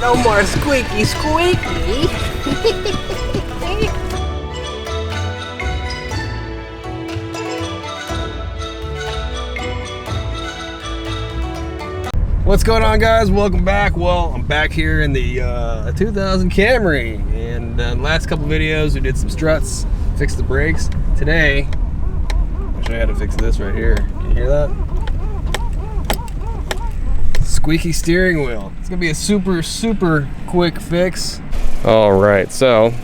No more squeaky squeaky. What's going on, guys? Welcome back. Well, I'm back here in the 2000 Camry, and the last couple videos we did some struts, fixed the brakes. Today I'll show you how to fix this right here. Can you hear that? Squeaky steering wheel. It's gonna be a super quick fix. All right, so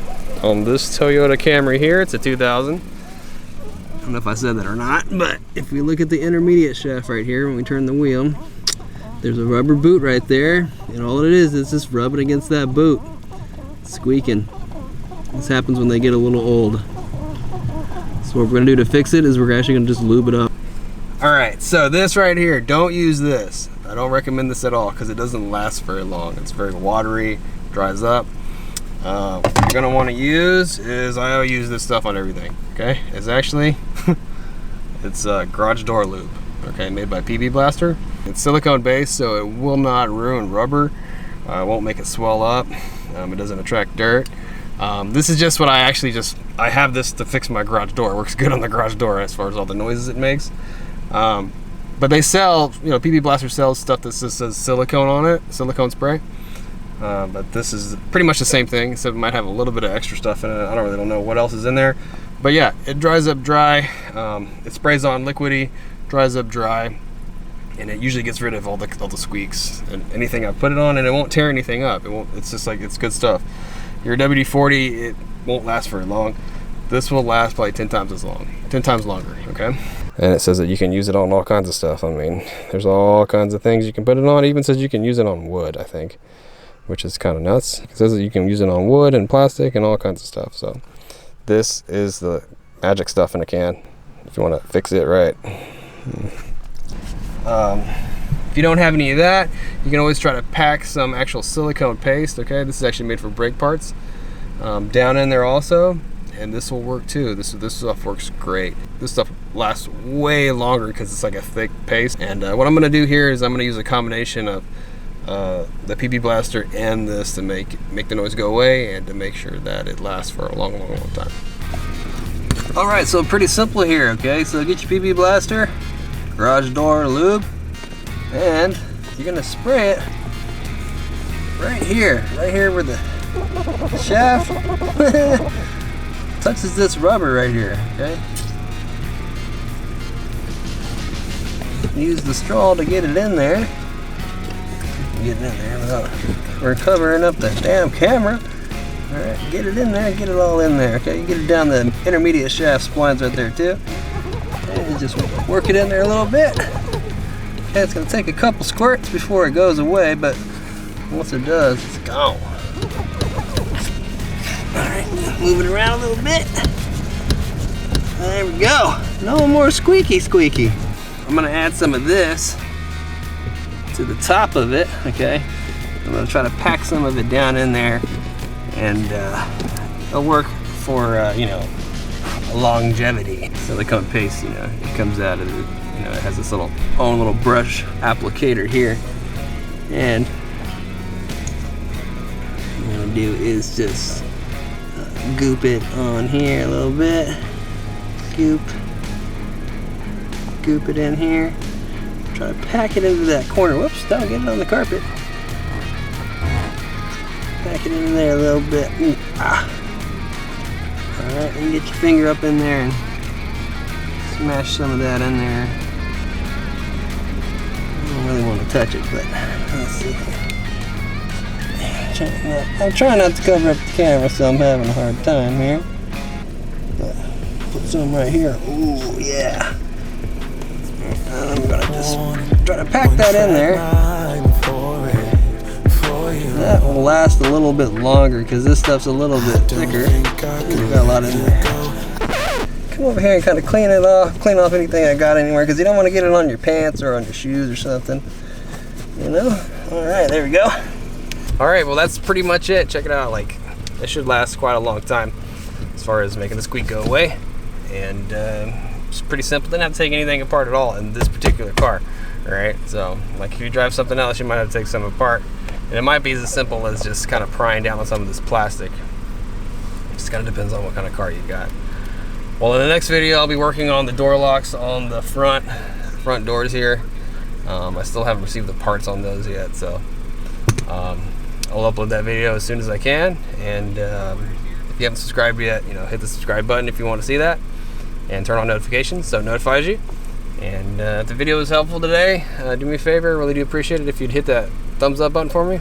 on this Toyota Camry here, it's a 2000. I don't know if I said that or not, but if we look at the intermediate shaft right here, when we turn the wheel, there's a rubber boot right there, and all it is just rubbing against that boot, squeaking. This happens when they get a little old. So what we're gonna do to fix it is we're actually gonna just lube it up. All right, so this right here, don't use this. I don't recommend this at all because it doesn't last very long. It's very watery, dries up. What you're gonna want to use is, I use this stuff on everything. Okay, it's actually it's garage door lube. Okay, made by PB Blaster. It's silicone based, so it will not ruin rubber. It won't make it swell up. It doesn't attract dirt. This is just what I have this to fix my garage door. It works good on the garage door as far as all the noises it makes. But they sell, PB Blaster sells stuff that just says silicone on it, silicone spray. But this is pretty much the same thing, except it might have a little bit of extra stuff in it. I don't really know what else is in there. But yeah, it dries up dry. It sprays on liquidy, dries up dry, and it usually gets rid of all the squeaks and anything I put it on, and it won't tear anything up. It's just like, it's good stuff. Your WD-40, it won't last very long. This will last probably 10 times as long, 10 times longer, okay? And it says that you can use it on all kinds of stuff. I mean, there's all kinds of things you can put it on. It even says you can use it on wood, I think, which is kind of nuts. It says that you can use it on wood and plastic and all kinds of stuff. So this is the magic stuff in a can if you want to fix it right. If you don't have any of that, you can always try to pack some actual silicone paste. Okay, this is actually made for brake parts, down in there also, and this will work too. This stuff works great. This stuff lasts way longer because it's like a thick paste. And what I'm going to do here is I'm going to use a combination of the PB Blaster and this to make the noise go away and to make sure that it lasts for a long time. All right, so pretty simple here. Okay, so get your PB Blaster, garage door lube, and you're gonna spray it right here where the shaft touches this rubber right here. Okay, use the straw to get it in there. Get it in there without we're covering up the damn camera. All right, get it in there, get it all in there. Okay, you get it down the intermediate shaft splines right there too. And just work it in there a little bit. Okay, it's gonna take a couple squirts before it goes away, but once it does, it's gone. Alright, move it around a little bit. There we go. No more squeaky. I'm gonna add some of this to the top of it, okay? I'm gonna try to pack some of it down in there, and it'll work for, longevity. Silicone paste, it comes out of it, it has this own little brush applicator here, and what I'm gonna do is just goop it on here a little bit, goop it in here, try to pack it into that corner. Whoops, don't get it on the carpet. Pack it in there a little bit. Alright, and get your finger up in there and smash some of that in there. I don't really want to touch it, but let's see. I'm trying not to cover up the camera, so I'm having a hard time here. But put some right here. Ooh, yeah. And I'm gonna just try to pack that in there. That will last a little bit longer because this stuff's a little bit thicker. We've got a lot in there. Come over here and kind of clean off anything I got anywhere, because you don't want to get it on your pants or on your shoes or something. All right, there we go. All right, well, that's pretty much it. Check it out. Like, it should last quite a long time as far as making the squeak go away. And it's pretty simple. Didn't have to take anything apart at all in this particular car. All right, so like if you drive something else, you might have to take some apart. And it might be as simple as just kind of prying down on some of this plastic. It just kind of depends on what kind of car you got. Well, in the next video, I'll be working on the door locks on the front doors here. I still haven't received the parts on those yet, so I'll upload that video as soon as I can. And if you haven't subscribed yet, hit the subscribe button if you want to see that, and turn on notifications so it notifies you. And if the video was helpful today, do me a favor, I really do appreciate it if you'd hit that thumbs up button for me.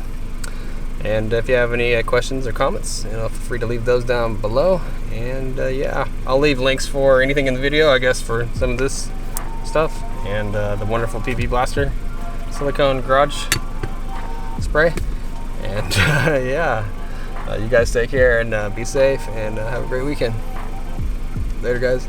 And if you have any questions or comments, feel free to leave those down below. And yeah, I'll leave links for anything in the video, I guess, for some of this stuff, and the wonderful PP Blaster silicone garage spray. And yeah, you guys take care and be safe, and have a great weekend. Later, guys.